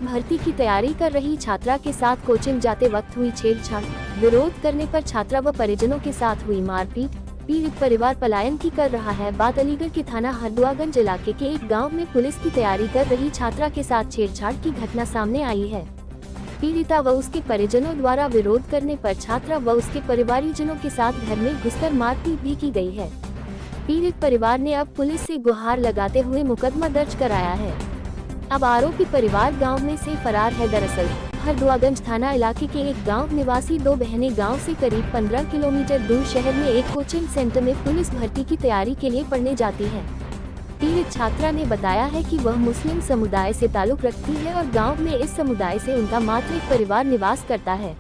भर्ती की तैयारी कर रही छात्रा के साथ कोचिंग जाते वक्त हुई छेड़छाड़। विरोध करने पर छात्रा व परिजनों के साथ हुई मारपीट। पीड़ित परिवार पलायन की कर रहा है बात। अलीगढ़ के थाना हरदुआगंज इलाके के एक गांव में पुलिस की तैयारी कर रही छात्रा के साथ छेड़छाड़ की घटना सामने आई है। पीड़िता व उसके परिजनों द्वारा विरोध करने पर छात्रा व उसके परिवारजनों के साथ घर में घुसकर मारपीट भी की गई है। पीड़ित परिवार ने अब पुलिस से गुहार लगाते हुए मुकदमा दर्ज कराया है। अब आरोपी परिवार गांव में से फरार है। दरअसल हरदुआगंज थाना इलाके के एक गांव निवासी दो बहनें गांव से करीब 15 किलोमीटर दूर शहर में एक कोचिंग सेंटर में पुलिस भर्ती की तैयारी के लिए पढ़ने जाती है। पीड़ित छात्रा ने बताया है कि वह मुस्लिम समुदाय से ताल्लुक रखती है और गांव में इस समुदाय से उनका मात्र एक परिवार निवास करता है,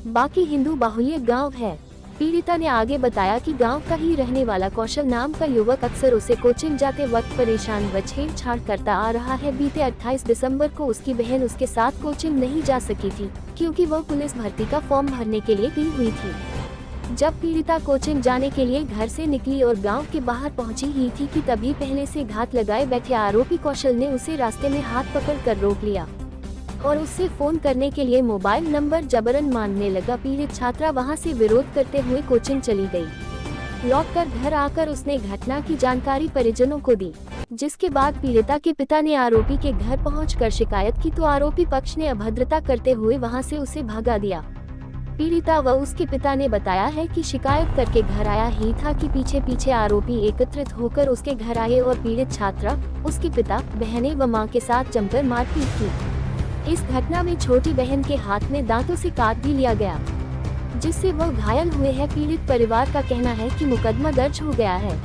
बाकी हिंदू बाहुल्य गांव है। पीड़िता ने आगे बताया कि गांव का ही रहने वाला कौशल नाम का युवक अक्सर उसे कोचिंग जाते वक्त परेशान व छेड़छाड़ करता आ रहा है। बीते 28 दिसंबर को उसकी बहन उसके साथ कोचिंग नहीं जा सकी थी क्योंकि वह पुलिस भर्ती का फॉर्म भरने के लिए गई हुई थी। जब पीड़िता कोचिंग जाने के लिए घर से निकली और गांव के बाहर पहुंची ही थी कि तभी पहले से घात लगाए बैठे आरोपी कौशल ने उसे रास्ते में हाथ पकड़कर रोक लिया और उससे फोन करने के लिए मोबाइल नंबर जबरन मांगने लगा। पीड़ित छात्रा वहां से विरोध करते हुए कोचिंग चली गई। लौटकर घर आकर उसने घटना की जानकारी परिजनों को दी, जिसके बाद पीड़िता के पिता ने आरोपी के घर पहुंचकर शिकायत की तो आरोपी पक्ष ने अभद्रता करते हुए वहां से उसे भगा दिया। पीड़िता व उसके पिता ने बताया है कि शिकायत करके घर आया ही था कि पीछे पीछे आरोपी एकत्रित होकर उसके घर आए और पीड़ित छात्रा, उसके पिता, बहनें व मां के साथ जमकर मारपीट की। इस घटना में छोटी बहन के हाथ में दांतों से काट भी लिया गया, जिससे वह घायल हुए हैं। पीड़ित परिवार का कहना है कि मुकदमा दर्ज हो गया है,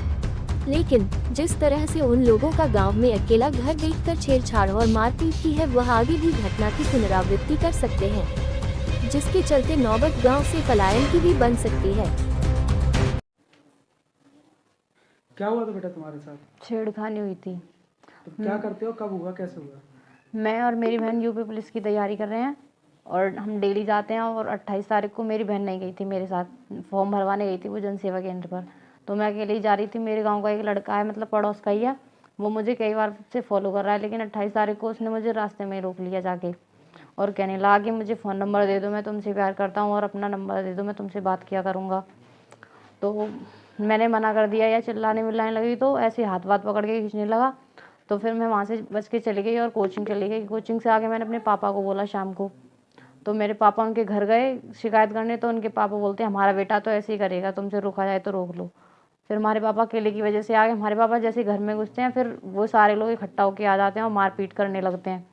लेकिन जिस तरह से उन लोगों का गांव में अकेला घर देखकर छेड़छाड़ और मारपीट की है, वह आगे भी घटना की पुनरावृत्ति कर सकते हैं, जिसके चलते नौबत गांव से पलायन की भी बन सकती है। क्या हुआ था बेटा तुम्हारे साथ? छेड़खानी हुई थी। तो क्या करते हो, कब हुआ, कैसे हुआ? मैं और मेरी बहन यूपी पुलिस की तैयारी कर रहे हैं और हम डेली जाते हैं और 28 तारीख को मेरी बहन नहीं गई थी मेरे साथ, फॉर्म भरवाने गई थी वो जनसेवा केंद्र पर। तो मैं अकेले ही जा रही थी। मेरे गांव का एक लड़का है, मतलब पड़ोस का ही है, वो मुझे कई बार से फॉलो कर रहा है, लेकिन 28 तारीख को उसने मुझे रास्ते में रोक लिया जाके और कहने लगा कि मुझे फ़ोन नंबर दे दो, मैं तुमसे प्यार करता हूँ और अपना नंबर दे दो, मैं तुमसे बात किया करूँगा। तो मैंने मना कर दिया या चिल्लाने मिल्लाने लगी तो ऐसे हाथ वाथ पकड़ के खींचने लगा। तो फिर मैं वहाँ से बच के चली गई और कोचिंग चली गई। कोचिंग से आके मैंने अपने पापा को बोला शाम को, तो मेरे पापा उनके घर गए शिकायत करने। तो उनके पापा बोलते हमारा बेटा तो ऐसे ही करेगा, तुमसे रोका जाए तो रोक लो। फिर हमारे पापा केले की वजह से आ गए। हमारे पापा जैसे घर में घुसते हैं फिर वो सारे लोग इकट्ठा होकर आ जाते हैं और मारपीट करने लगते हैं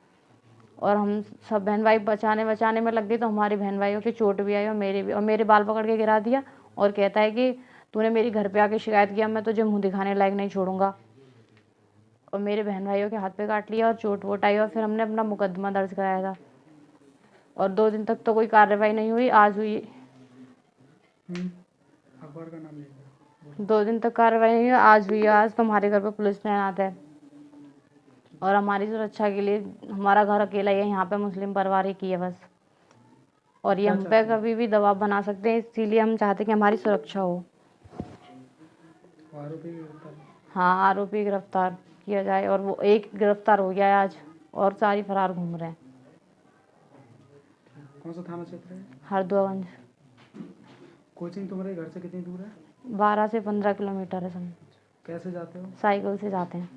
और हम सब बहन भाई बचाने में लग गए। तो हमारे बहन भाइयों की चोट भी आई और मेरे बाल पकड़ के गिरा दिया और कहता है कि तूने मेरी घर पे आके शिकायत किया, मैं तुझे मुँह दिखाने लायक नहीं छोड़ूंगा। और मेरे बहन भाइयों के हाथ पे काट लिया और चोट वोट आई और फिर हमने अपना मुकदमा दर्ज कराया था और 2 दिन तक तो कोई कार्रवाई नहीं हुई। आज हुई। अखबार का नाम लिखा। 2 दिन तक कार्रवाई नहीं हुई, आज हुई। आज तो हमारे घर पे पुलिस तैनात है और हमारी सुरक्षा के लिए। हमारा घर अकेला ही है, यहाँ पे मुस्लिम परिवार ही की है बस, और ये हम पे कभी भी दबाव बना सकते हैं, इसीलिए हम चाहते हैं कि हमारी सुरक्षा हो। हाँ, आरोपी गिरफ्तार किया जाए और वो एक गिरफ्तार हो गया है आज और सारी फरार घूम रहे हैं। कौन सा थाना क्षेत्र है? हरदुआगंज। कोचिंग तुम्हारे घर से कितनी दूर है? 12 से 15 किलोमीटर है समझ। कैसे जाते हो? साइकिल से जाते हैं।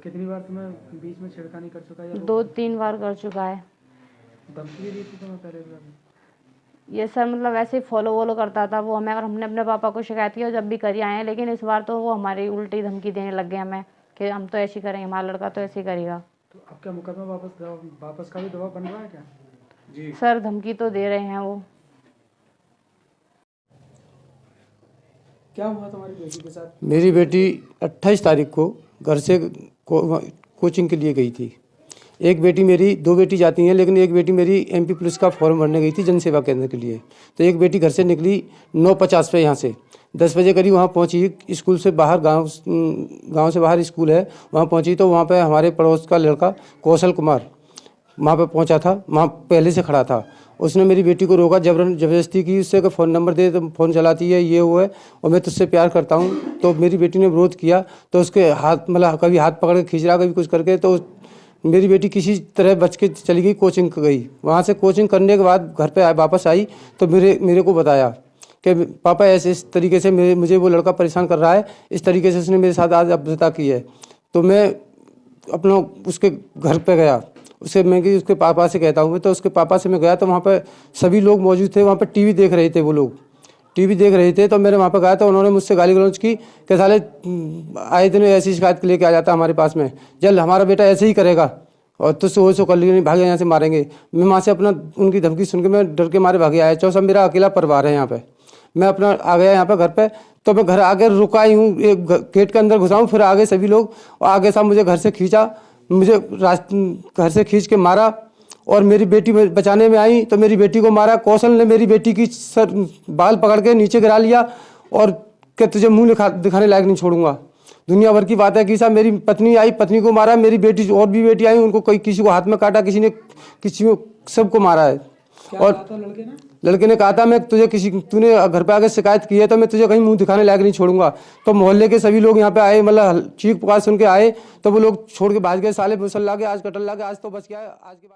कितनी बार तुम्हें बीच में छेड़खानी कर चुका है? 2-3 बार कर चुका है। धमकी भी दी थी तुम्हें पहले भी? ये सर मतलब ऐसे फॉलो करता था वो हमें, और हमने अपने पापा को शिकायत की और जब भी करी आए हैं, लेकिन इस बार तो वो हमारी उल्टी धमकी देने लग गए हमें कि हम तो ऐसे ही करेंगे, हमारा लड़का तो ऐसे ही करेगा। तो अब क्या मुकदमा वापस का भी दबाव बन रहा है क्या? जी सर, धमकी तो दे रहे हैं वो। क्या हुआ तुम्हारी बेटी के साथ? मेरी बेटी 28 तारीख को घर से कोचिंग के लिए गई थी। एक बेटी मेरी, 2 बेटी जाती हैं, लेकिन एक बेटी मेरी एमपी पुलिस का फॉर्म भरने गई थी जनसेवा केंद्र के लिए। तो एक बेटी घर से निकली 9:50 पे, यहाँ से 10 बजे करीब वहाँ पहुँची। स्कूल से बाहर, गांव से बाहर स्कूल है, वहाँ पहुँची तो वहाँ पे हमारे पड़ोस का लड़का कौशल कुमार वहाँ पे पहुँचा था, वहाँ पहले से खड़ा था। उसने मेरी बेटी को रोका, जबरदस्ती की उससे कि फ़ोन नंबर दे, तो फ़ोन चलाती है, ये वो है, और मैं तुझसे प्यार करता हूँ। तो मेरी बेटी ने विरोध किया तो उसके हाथ, मतलब कभी हाथ पकड़ के खींच रहा, कभी कुछ करके, तो मेरी बेटी किसी तरह बच के चली गई, कोचिंग गई। वहाँ से कोचिंग करने के बाद घर पे वापस आई तो मेरे को बताया कि पापा ऐसे इस तरीके से मुझे वो लड़का परेशान कर रहा है, इस तरीके से उसने मेरे साथ आज अभद्रता की है। तो मैं अपना उसके घर पे गया, उसके पापा से कहता हूँ मैं, तो उसके पापा से मैं गया तो वहाँ पर सभी लोग मौजूद थे। वहाँ पर टीवी देख रहे थे, वो लोग टीवी देख रहे थे। तो मेरे वहाँ पर गया तो उन्होंने मुझसे गाली गलौज की कि साले आए दिन ऐसी शिकायत लेके आ जाता हमारे पास में, जल हमारा बेटा ऐसे ही करेगा और तुझसे वो सो कर लिए, भागे यहाँ से मारेंगे। मैं वहाँ से अपना उनकी धमकी सुन के मैं डर के मारे भागे आया। चौसा मेरा अकेला परिवार है यहाँ पे। मैं अपना आ गया यहाँ पे घर पे, तो मैं घर आगे रुका ही हूँ, एक गेट के अंदर घुसा हूँ, फिर आगे सभी लोग और आगे साहब मुझे घर से खींचा, मुझे घर से खींच के मारा और मेरी बेटी बचाने में आई तो मेरी बेटी को मारा। कौशल ने मेरी बेटी की सर बाल पकड़ के नीचे गिरा लिया और कि तुझे मुंह दिखाने लायक नहीं छोड़ूंगा। दुनिया भर की बात है कि साहब मेरी पत्नी आई, पत्नी को मारा, मेरी बेटी और भी बेटी आई, उनको किसी को हाथ में काटा, किसी को सबको मारा है। और लड़के ने कहा था मैं तूने घर पे आके शिकायत की है तो मैं तुझे कहीं मुंह दिखाने लायक नहीं छोड़ूंगा। तो मोहल्ले के सभी लोग यहाँ पे आए, मतलब चीख पुकार सुन के आए, तो वो लोग छोड़ के भाग गए। साले मुसल्ला के आज कटल ला के आज तो बच गया, आज के बाद